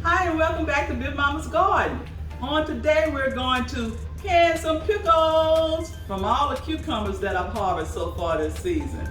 Hi and welcome back to Big Mama's Garden. On today we're going to can some pickles from all the cucumbers that I've harvested so far this season.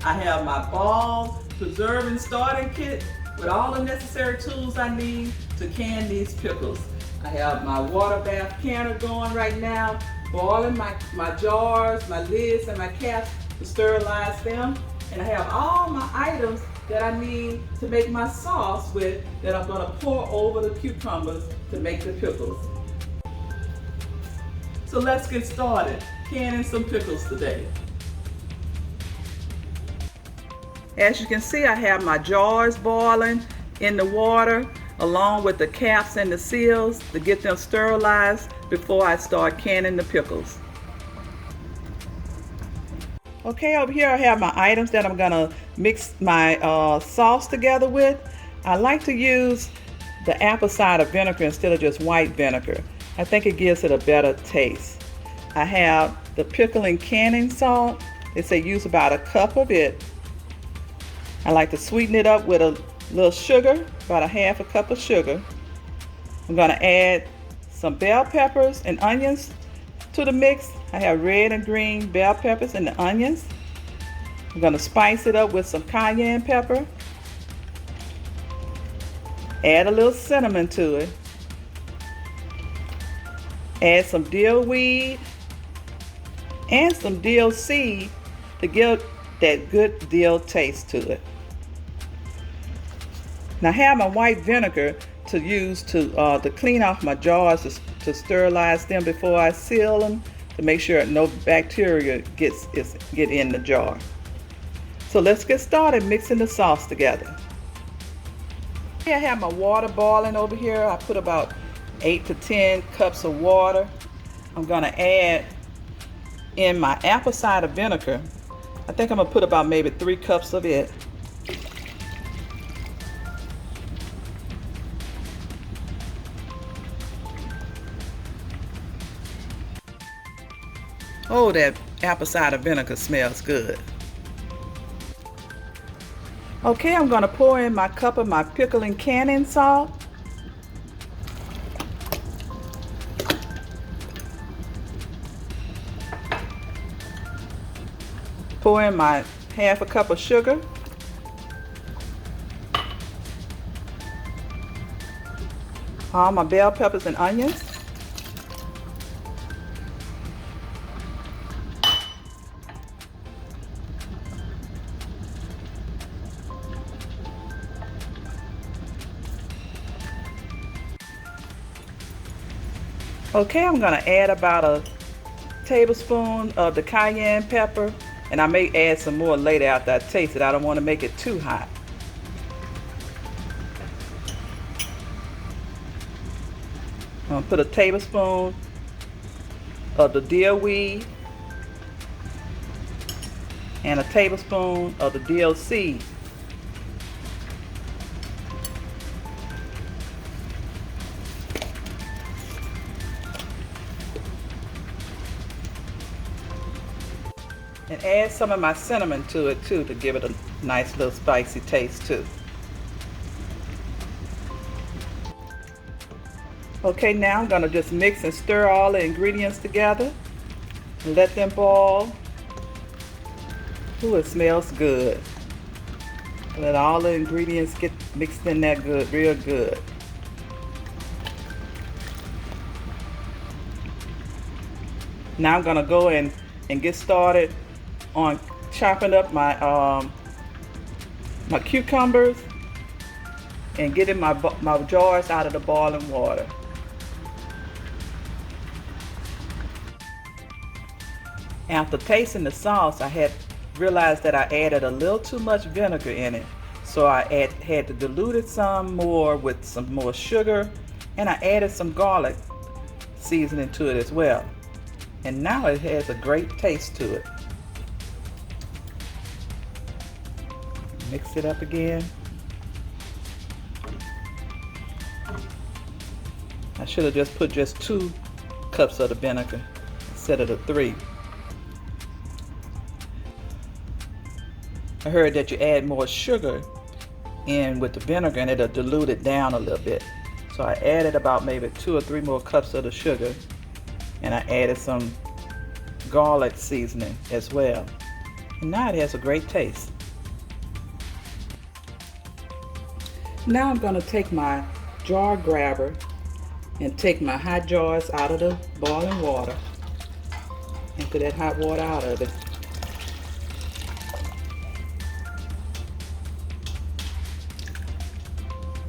I have my ball preserving starting kit with all the necessary tools I need to can these pickles. I have my water bath canner going right now, boiling my jars, my lids, and my caps to sterilize them. And I have all my items that I need to make my sauce with that I'm going to pour over the cucumbers to make the pickles. So let's get started canning some pickles today. As you can see, I have my jars boiling in the water along with the caps and the seals to get them sterilized before I start canning the pickles. Okay, over here I have my items that I'm gonna mix my sauce together with. I like to use the apple cider vinegar instead of just white vinegar. I think it gives it a better taste. I have the pickle and canning salt. They say use about a cup of it. I like to sweeten it up with a little sugar, about a half a cup of sugar. I'm gonna add some bell peppers and onions to the mix. I have red and green bell peppers and the onions. I'm going to spice it up with some cayenne pepper. Add a little cinnamon to it. Add some dill weed and some dill seed to give that good dill taste to it. Now I have my white vinegar to use to clean off my jars to sterilize them before I seal them, to make sure no bacteria get in the jar. So let's get started mixing the sauce together. Here I have my water boiling over here. I put about 8 to 10 cups of water. I'm gonna add in my apple cider vinegar. I think I'm gonna put about maybe 3 cups of it. Oh, that apple cider vinegar smells good. Okay, I'm going to pour in my cup of my pickle and canning salt. Pour in my half a cup of sugar. All my bell peppers and onions. Okay, I'm going to add about a tablespoon of the cayenne pepper, and I may add some more later after I taste it. I don't want to make it too hot. I'm going to put a tablespoon of the dill weed and a tablespoon of the dill seed. And add some of my cinnamon to it too to give it a nice little spicy taste too. Okay, now I'm going to just mix and stir all the ingredients together and let them boil. Ooh, it smells good. Let all the ingredients get mixed in there good, real good. Now I'm going to go in and get started on chopping up my my cucumbers and getting my jars out of the boiling water. After tasting the sauce, I had realized that I added a little too much vinegar in it, so I had to dilute it some more with some more sugar, and I added some garlic seasoning to it as well. And now it has a great taste to it. Mix it up again. I should have just put just 2 cups of the vinegar instead of the 3. I heard that you add more sugar in with the vinegar and it'll dilute it down a little bit. So I added about maybe 2 or 3 more cups of the sugar, and I added some garlic seasoning as well. And now it has a great taste. Now I'm going to take my jar grabber and take my hot jars out of the boiling water. Empty that hot water out of it.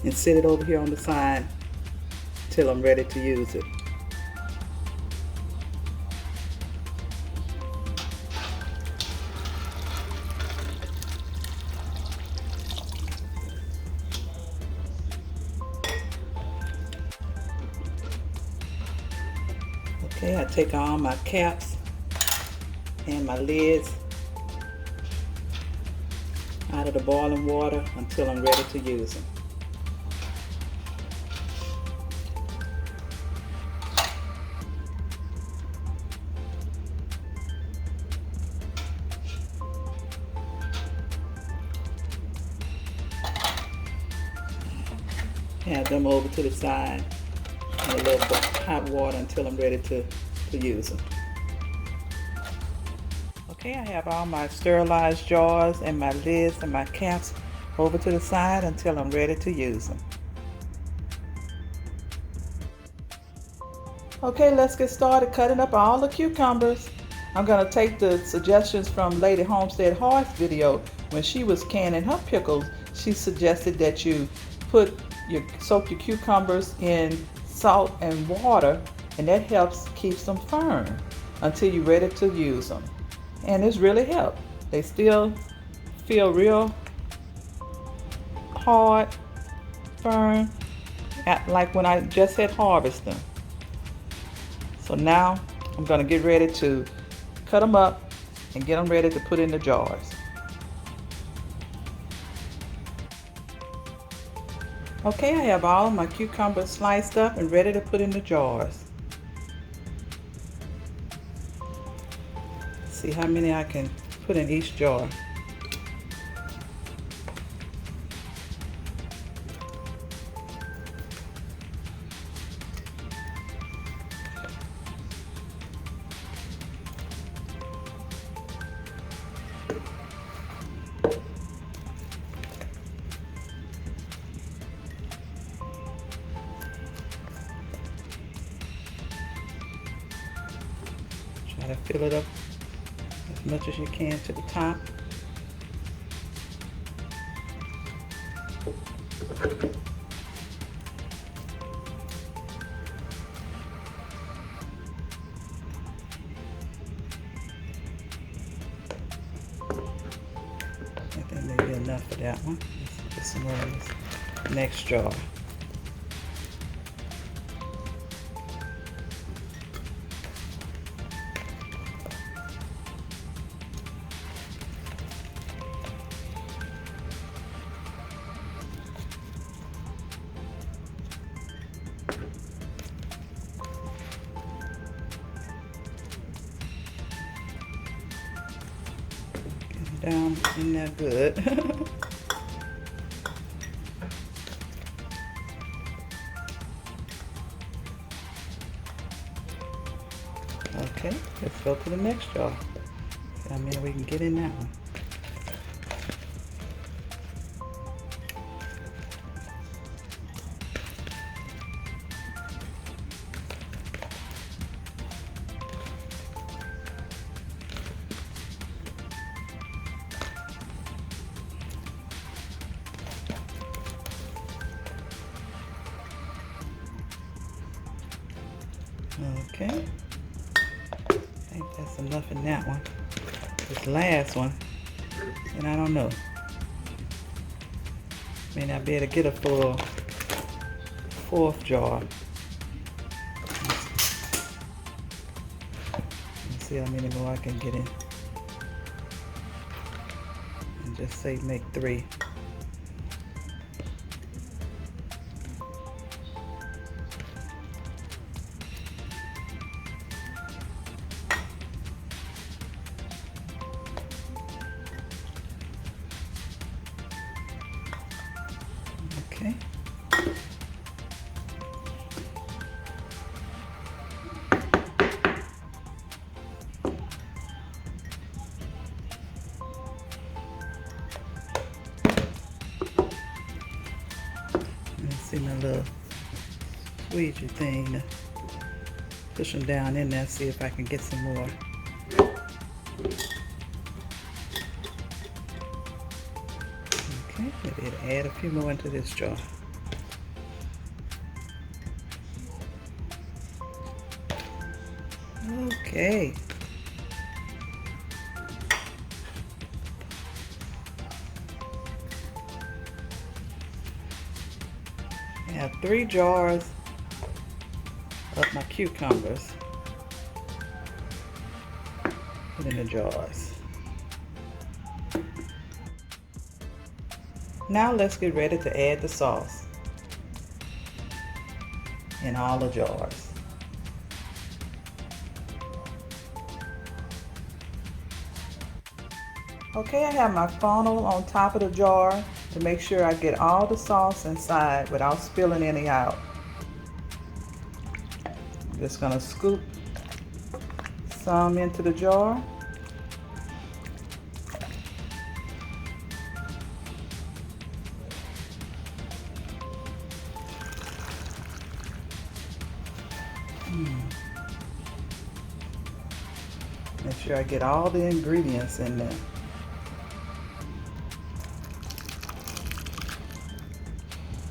And set it over here on the side till I'm ready to use it. Okay, I take all my caps and my lids out of the boiling water until I'm ready to use them. Have them over to the side in a little hot water until I'm ready to use them. Okay, I have all my sterilized jars and my lids and my caps over to the side until I'm ready to use them. Okay, let's get started cutting up all the cucumbers. I'm going to take the suggestions from Lady Homestead Hard's video. When she was canning her pickles, she suggested that you soak your cucumbers in salt and water, and that helps keeps them firm until you're ready to use them. And it's really helped. They still feel real hard, firm, like when I just had harvested them. So now I'm going to get ready to cut them up and get them ready to put in the jars. Okay, I have all of my cucumbers sliced up and ready to put in the jars. See how many I can put in each jar. Try to fill it up as much as you can to the top. I think maybe enough for that one. Let's put some more in this next jar. Down in there good. Okay, let's go to the next jar. See how many we can get in that one. Okay, I think that's enough in that one. This last one, and I don't know. May not be able to get a full fourth jar. Let's see how many more I can get in. And just say make 3. Okay. See my little squeegee thing to push them down in there, see if I can get some more. Okay, maybe it'll add a few more into this jar. Okay. I have 3 jars of my cucumbers. Put in the jars. Now let's get ready to add the sauce in all the jars. Okay, I have my funnel on top of the jar to make sure I get all the sauce inside without spilling any out. I'm just going to scoop some into the jar. Make sure I get all the ingredients in there.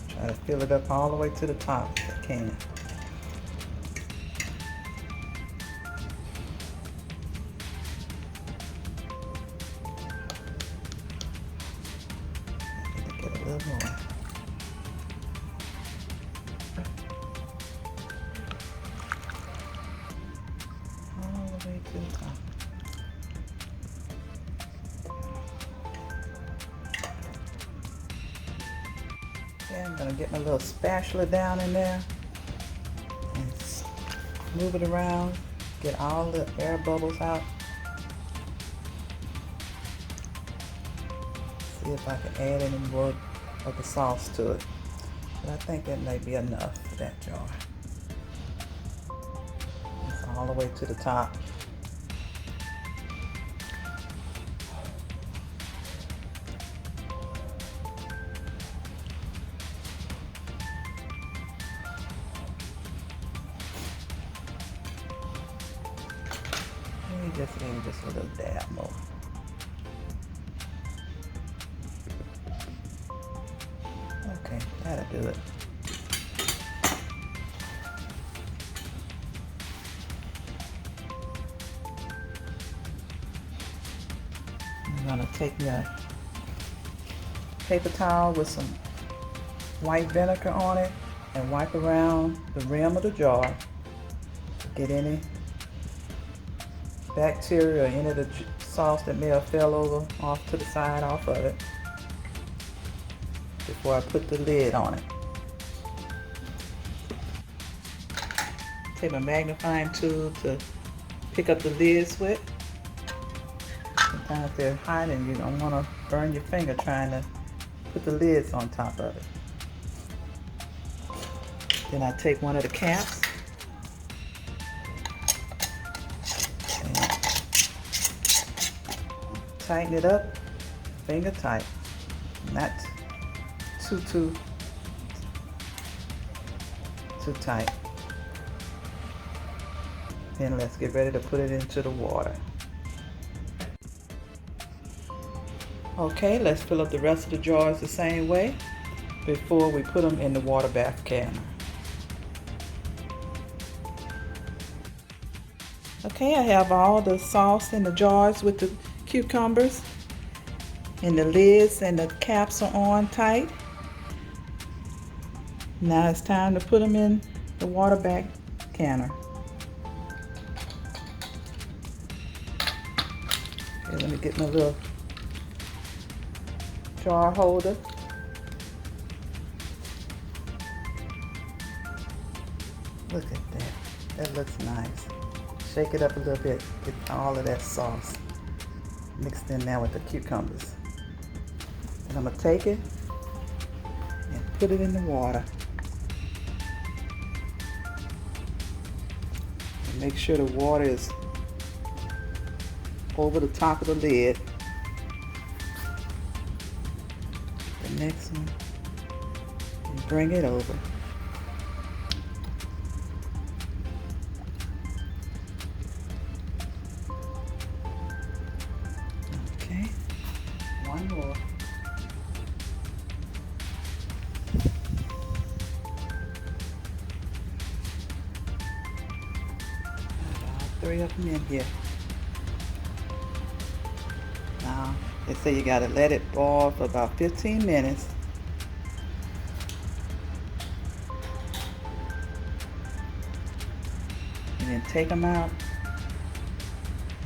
Try to fill it up all the way to the top if I can. I need to get a little more. All the way to the top. Okay, I'm going to get my little spatula down in there and move it around, get all the air bubbles out. See if I can add any more of the sauce to it. But I think that may be enough for that jar. It's all the way to the top. Just need just a little dab more. Okay, that'll do it. I'm gonna take my paper towel with some white vinegar on it and wipe around the rim of the jar to get any bacteria or any of the sauce that may have fell over off to the side off of it before I put the lid on it. Take my magnifying tool to pick up the lids with. Sometimes they're hot and you don't want to burn your finger trying to put the lids on top of it. Then I take one of the caps tighten it up, finger tight, not too tight. Then let's get ready to put it into the water. Okay, let's fill up the rest of the jars the same way before we put them in the water bath can. Okay, I have all the sauce in the jars with the cucumbers, and the lids and the caps are on tight. Now it's time to put them in the water bath canner. Okay, let me get my little jar holder. Look at that. That looks nice. Shake it up a little bit, get all of that sauce mixed in now with the cucumbers. And I'm going to take it and put it in the water. And make sure the water is over the top of the lid. The next one, and bring it over. Okay, one more. All three of them in here. Now, they say you gotta let it boil for about 15 minutes. And then take them out.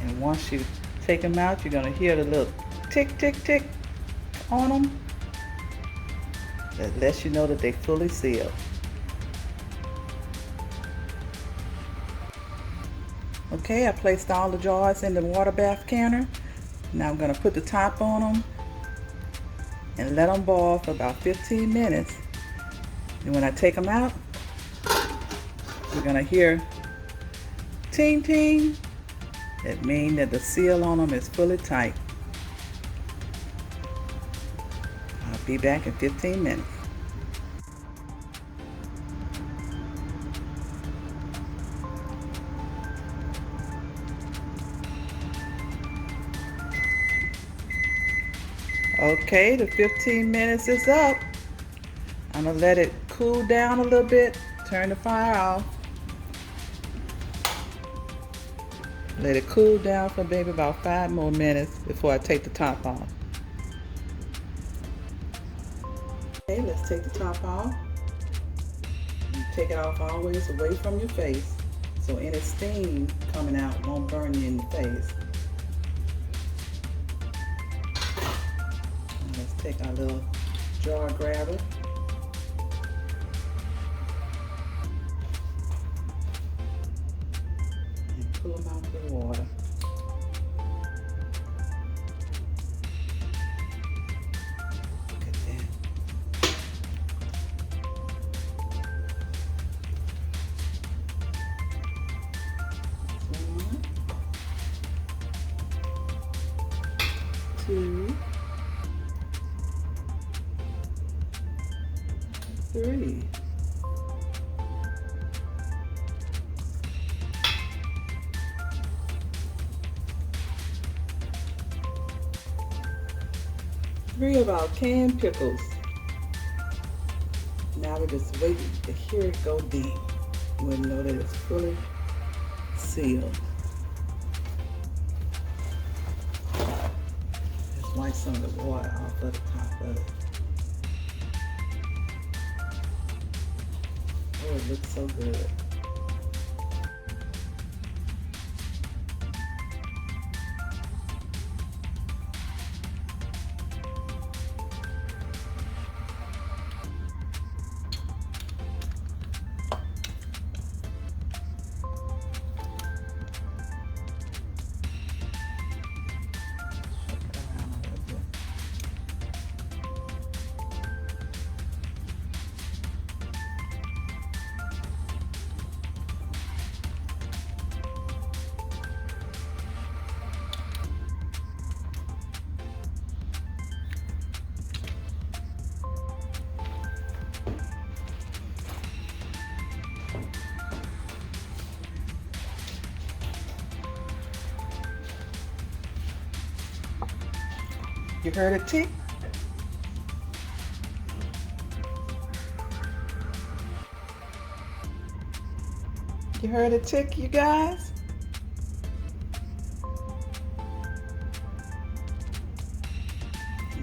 And once you take them out, you're gonna hear the little tick, tick, tick on them. That lets you know that they fully sealed. Okay, I placed all the jars in the water bath canner. Now I'm gonna put the top on them and let them boil for about 15 minutes. And when I take them out, you're gonna hear ting, ting. That means that the seal on them is fully tight. I'll be back in 15 minutes. Okay, the 15 minutes is up. I'm gonna let it cool down a little bit, turn the fire off. Let it cool down for maybe about 5 more minutes before I take the top off. Okay, let's take the top off. You take it off always away from your face so any steam coming out won't burn you in the face. And let's take our little jar grabber. And pull them out of the water. Look at that. 2, 3. Three of our canned pickles. Now we're just waiting to hear it go deep. We'll know that it's fully sealed. Just wipe some of the water off of the top of it. Oh, it looks so good. You heard it tick? You heard it tick, you guys?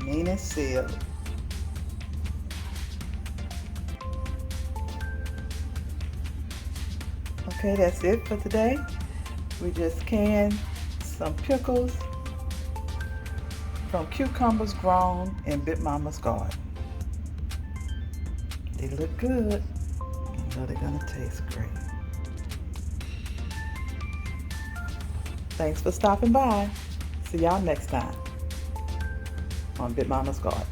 Mean and sealed. Okay, that's it for today. We just canned some pickles from cucumbers grown in Big Mama's garden. They look good. I know they're gonna taste great. Thanks for stopping by. See y'all next time on Big Mama's Garden.